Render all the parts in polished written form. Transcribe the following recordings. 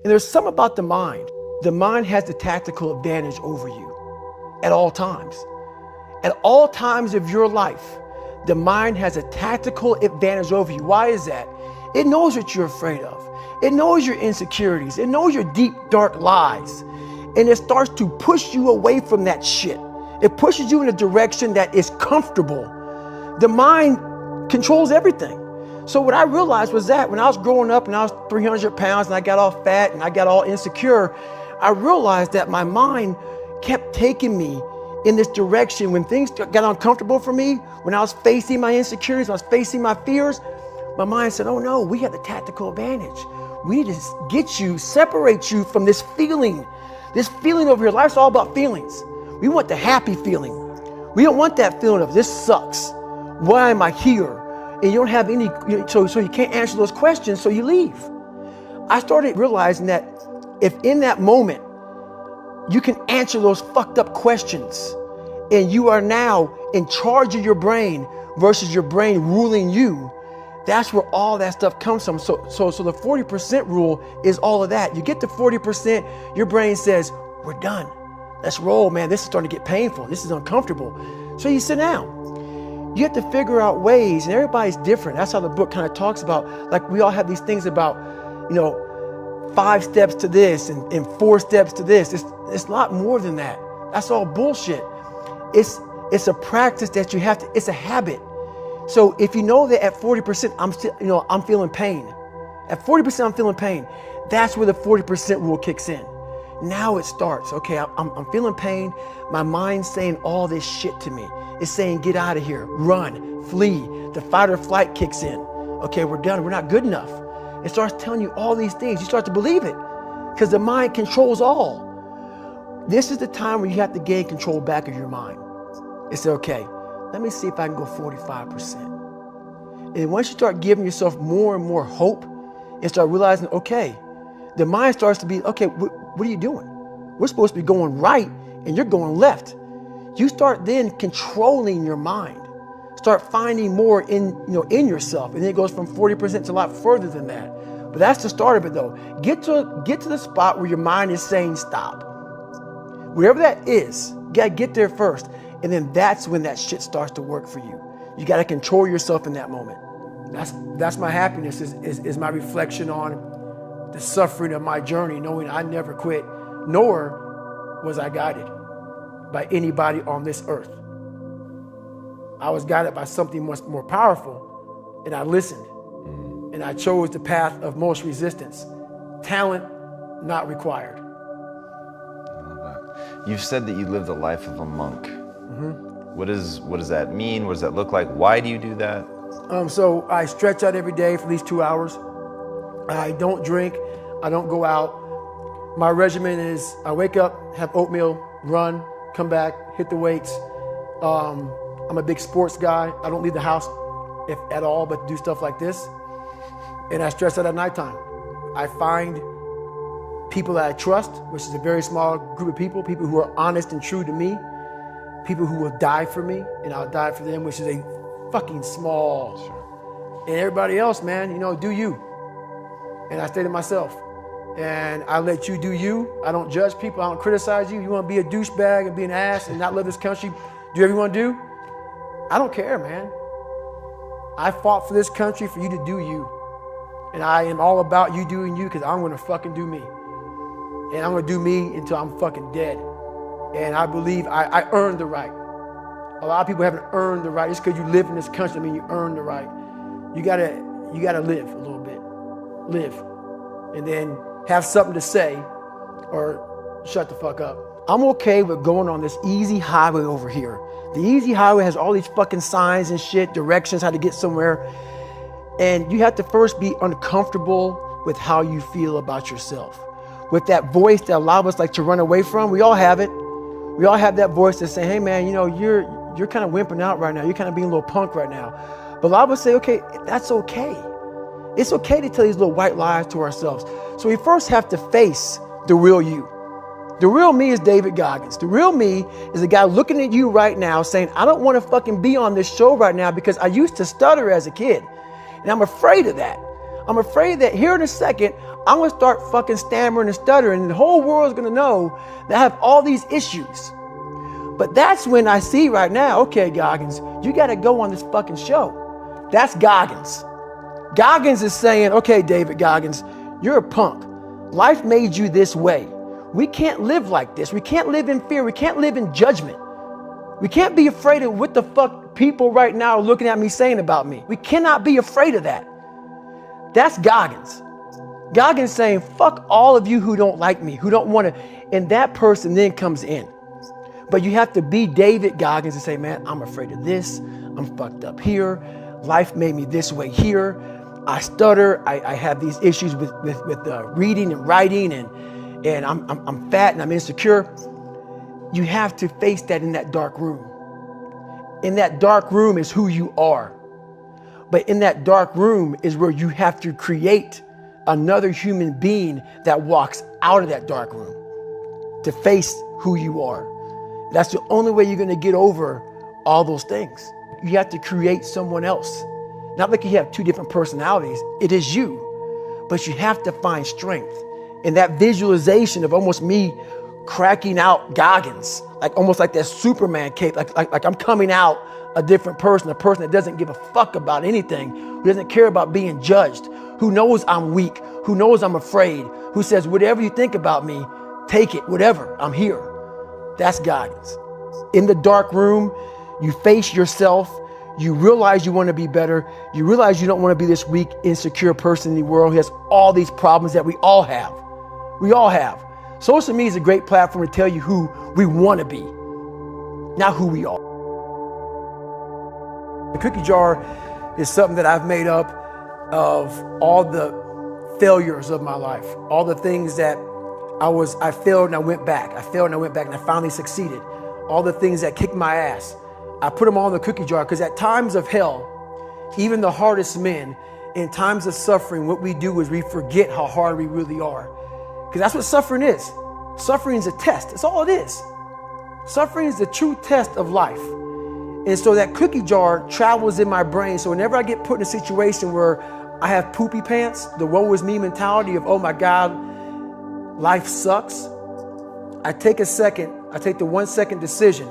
And there's something about the mind. The mind has the tactical advantage over you at all times. At all times of your life, the mind has a tactical advantage over you. Why is that? It knows what you're afraid of. It knows your insecurities. It knows your deep, dark lies. And it starts to push you away from that shit. It pushes you in a direction that is comfortable. The mind controls everything. So what I realized was that when I was growing up and I was 300 pounds and I got all fat and I got all insecure, I realized that my mind kept taking me in this direction. When things got uncomfortable for me, when I was facing my insecurities, I was facing my fears, my mind said, oh no, we have the tactical advantage. We need to get you, separate you from this feeling over here. Life's all about feelings. We want the happy feeling. We don't want that feeling of this sucks. Why am I here? And you don't have any, so you can't answer those questions, so you leave. I started realizing that if in that moment, you can answer those fucked up questions and you are now in charge of your brain versus your brain ruling you, that's where all that stuff comes from. So the 40% rule is all of that. You get to 40%, your brain says, we're done. Let's roll, man. This is starting to get painful. This is uncomfortable. So you sit down. You have to figure out ways, and everybody's different. That's how the book kind of talks about, like we all have these things about, 5 steps to this and 4 steps to this. It's a lot more than that. That's all bullshit. It's a practice that you have to, it's a habit. So if you know that at 40%, I'm feeling pain. At 40%, I'm feeling pain. That's where the 40% rule kicks in. Now it starts. Okay, I'm feeling pain. My mind's saying all this shit to me. It's saying, get out of here, run, flee. The fight or flight kicks in. Okay, we're done. We're not good enough. It starts telling you all these things. You start to believe it because the mind controls all. This is the time where you have to gain control back of your mind. It's okay. Let me see if I can go 45%. And once you start giving yourself more and more hope and start realizing, okay, the mind starts to be, okay, what are you doing? We're supposed to be going right and you're going left. You start then controlling your mind. Start finding more in yourself. And then it goes from 40% to a lot further than that. But that's the start of it though. Get to the spot where your mind is saying stop. Wherever that is, you gotta get there first. And then that's when that shit starts to work for you. You gotta control yourself in that moment. That's my happiness, is my reflection on the suffering of my journey, knowing I never quit, nor was I guided by anybody on this earth. I was guided by something much more powerful, and I listened. And I chose the path of most resistance. Talent not required. I love that. You've said that you lived the life of a monk. Mm-hmm. What does that mean? What does that look like? Why do you do that? So I stretch out every day for at least 2 hours. I don't drink. I don't go out. My regimen is I wake up, have oatmeal, run, come back, hit the weights. I'm a big sports guy. I don't leave the house if at all, but do stuff like this. And I stretch out at nighttime. I find people that I trust, which is a very small group of people who are honest and true to me, people who will die for me, and I'll die for them, which is a fucking small. Sure. And everybody else, man, do you. And I stay to myself. And I let you do you. I don't judge people. I don't criticize you. You want to be a douchebag and be an ass and not love this country, do whatever you want to do. I don't care, man. I fought for this country for you to do you. And I am all about you doing you because I'm going to fucking do me. And I'm going to do me until I'm fucking dead. And I believe I earned the right. A lot of people haven't earned the right. Just because you live in this country, I mean, you earned the right. You gotta live a little bit. Live. And then have something to say or shut the fuck up. I'm okay with going on this easy highway over here. The easy highway has all these fucking signs and shit, directions, how to get somewhere. And you have to first be uncomfortable with how you feel about yourself. With that voice that a lot of us like to run away from, we all have it. We all have that voice that say, hey man, you're kind of wimping out right now. You're kind of being a little punk right now. But a lot of us say, okay, that's okay. It's okay to tell these little white lies to ourselves. So we first have to face the real you. The real me is David Goggins. The real me is a guy looking at you right now saying, I don't want to fucking be on this show right now because I used to stutter as a kid. And I'm afraid of that. I'm afraid that here in a second, I'm going to start fucking stammering and stuttering, and the whole world's going to know that I have all these issues. But that's when I see right now, okay, Goggins, you got to go on this fucking show. That's Goggins. Goggins is saying, okay, David Goggins, you're a punk. Life made you this way. We can't live like this. We can't live in fear. We can't live in judgment. We can't be afraid of what the fuck people right now are looking at me saying about me. We cannot be afraid of that. That's Goggins. Goggins saying, fuck all of you who don't like me, who don't want to. And that person then comes in. But you have to be David Goggins and say, man, I'm afraid of this. I'm fucked up here. Life made me this way here. I stutter. I have these issues with reading and writing, and I'm fat and I'm insecure. You have to face that in that dark room. In that dark room is who you are. But in that dark room is where you have to create another human being that walks out of that dark room to face who you are. That's the only way you're going to get over all those things. You have to create someone else. Not like you have two different personalities. It is you. But you have to find strength. And that visualization of almost me cracking out Goggins, like almost like that Superman cape, like I'm coming out a different person, a person that doesn't give a fuck about anything, who doesn't care about being judged, who knows I'm weak, who knows I'm afraid, who says, whatever you think about me, take it, whatever, I'm here. That's Goggins. In the dark room, you face yourself. You realize you want to be better. You realize you don't want to be this weak, insecure person in the world who has all these problems that we all have. We all have. Social media is a great platform to tell you who we want to be, not who we are. The cookie jar is something that I've made up of all the failures of my life, all the things that I failed and I went back. I failed and I went back and I finally succeeded. All the things that kicked my ass. I put them all in the cookie jar because at times of hell, even the hardest men, in times of suffering, what we do is we forget how hard we really are. Because that's what suffering is. Suffering is a test. That's all it is. Suffering is the true test of life. And so that cookie jar travels in my brain. So whenever I get put in a situation where I have poopy pants, the woe is me mentality of, oh my God, life sucks. I take a second. I take the 1 second decision.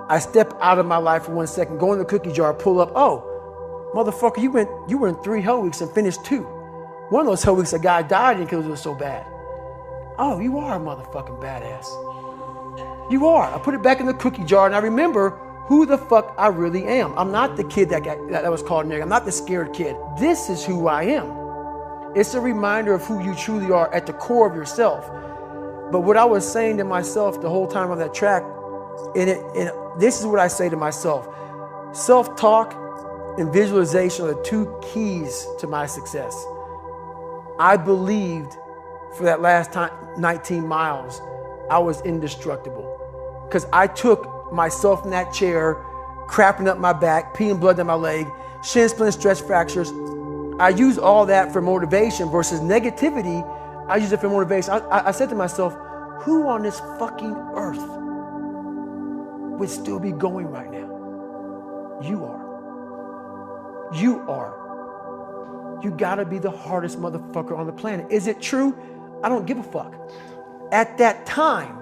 I step out of my life for 1 second, go in the cookie jar, pull up. Oh, motherfucker, you were in 3 hell weeks and finished 2. One of those hell weeks, a guy died because it was so bad. Oh, you are a motherfucking badass. You are. I put it back in the cookie jar and I remember who the fuck I really am. I'm not the kid that was called nigga. I'm not the scared kid. This is who I am. It's a reminder of who you truly are at the core of yourself. But what I was saying to myself the whole time on that track, this is what I say to myself. Self-talk and visualization are the 2 keys to my success. I believed for that last 19 miles, I was indestructible. Because I took myself in that chair, crapping up my back, peeing blood down my leg, shin splints, stress fractures. I use all that for motivation versus negativity. I use it for motivation. I said to myself, who on this fucking earth would still be going right now? You are. You are. You gotta be the hardest motherfucker on the planet. Is it true? I don't give a fuck. At that time,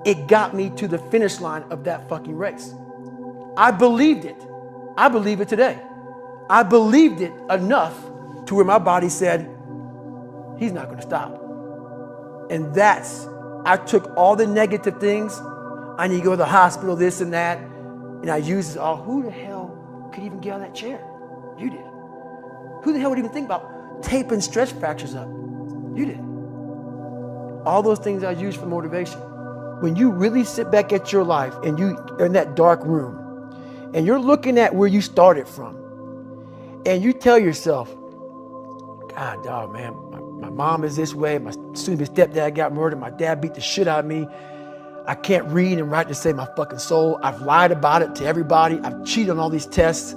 it got me to the finish line of that fucking race. I believed it. I believe it today. I believed it enough to where my body said, he's not gonna stop. And I took all the negative things. I need to go to the hospital, this and that. And I used it all. Who the hell could even get out of that chair? You did. Who the hell would even think about taping stress fractures up? You did. All those things I used for motivation. When you really sit back at your life and you're in that dark room and you're looking at where you started from and you tell yourself, God, dog, man, my mom is this way. My soon-to-be stepdad got murdered. My dad beat the shit out of me. I can't read and write to save my fucking soul. I've lied about it to everybody. I've cheated on all these tests.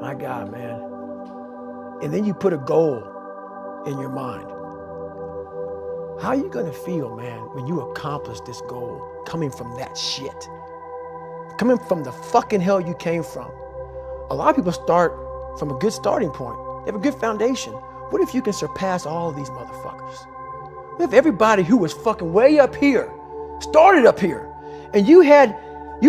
My God, man. And then you put a goal in your mind. How are you going to feel, man, when you accomplish this goal coming from that shit? Coming from the fucking hell you came from. A lot of people start from a good starting point. They have a good foundation. What if you can surpass all of these motherfuckers? What if everybody who was fucking way up here started up here, and you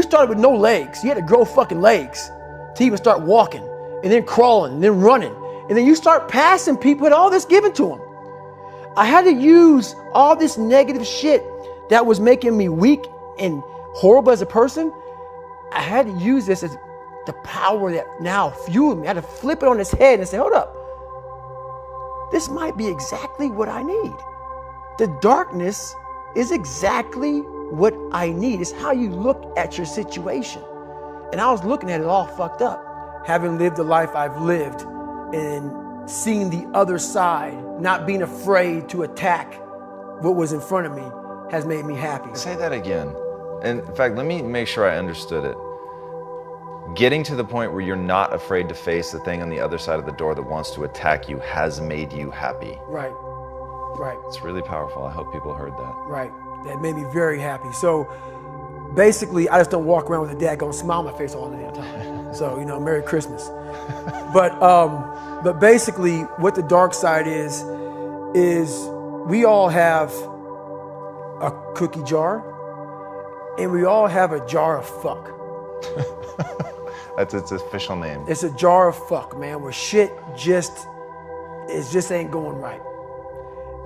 started with no legs. You had to grow fucking legs to even start walking, and then crawling, and then running, and then you start passing people with all this given to them. I had to use all this negative shit that was making me weak and horrible as a person. I had to use this as the power that now fueled me. I had to flip it on its head and say, hold up. This might be exactly what I need. The darkness is exactly what I need. It's how you look at your situation. And I was looking at it all fucked up. Having lived the life I've lived and seeing the other side, not being afraid to attack what was in front of me, has made me happy. Say that again. And in fact, let me make sure I understood it. Getting to the point where you're not afraid to face the thing on the other side of the door that wants to attack you has made you happy. Right, right. It's really powerful. I hope people heard that. Right, that made me very happy. So basically, I just don't walk around with a daggone smile on my face all the damn time. So, you know, Merry Christmas. But basically what the dark side is we all have a cookie jar and we all have a jar of fuck. That's its official name. It's a jar of fuck, man, where shit just ain't going right.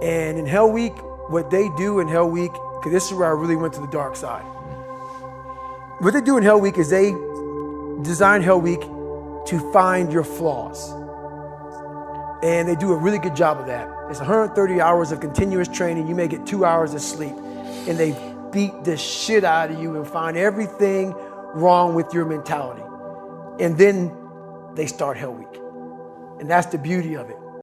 And in Hell Week, what they do in Hell Week, because this is where I really went to the dark side. What they do in Hell Week is they design Hell Week to find your flaws. And they do a really good job of that. It's 130 hours of continuous training. You may get 2 hours of sleep. And they beat the shit out of you and find everything wrong with your mentality. And then they start Hell Week. And that's the beauty of it.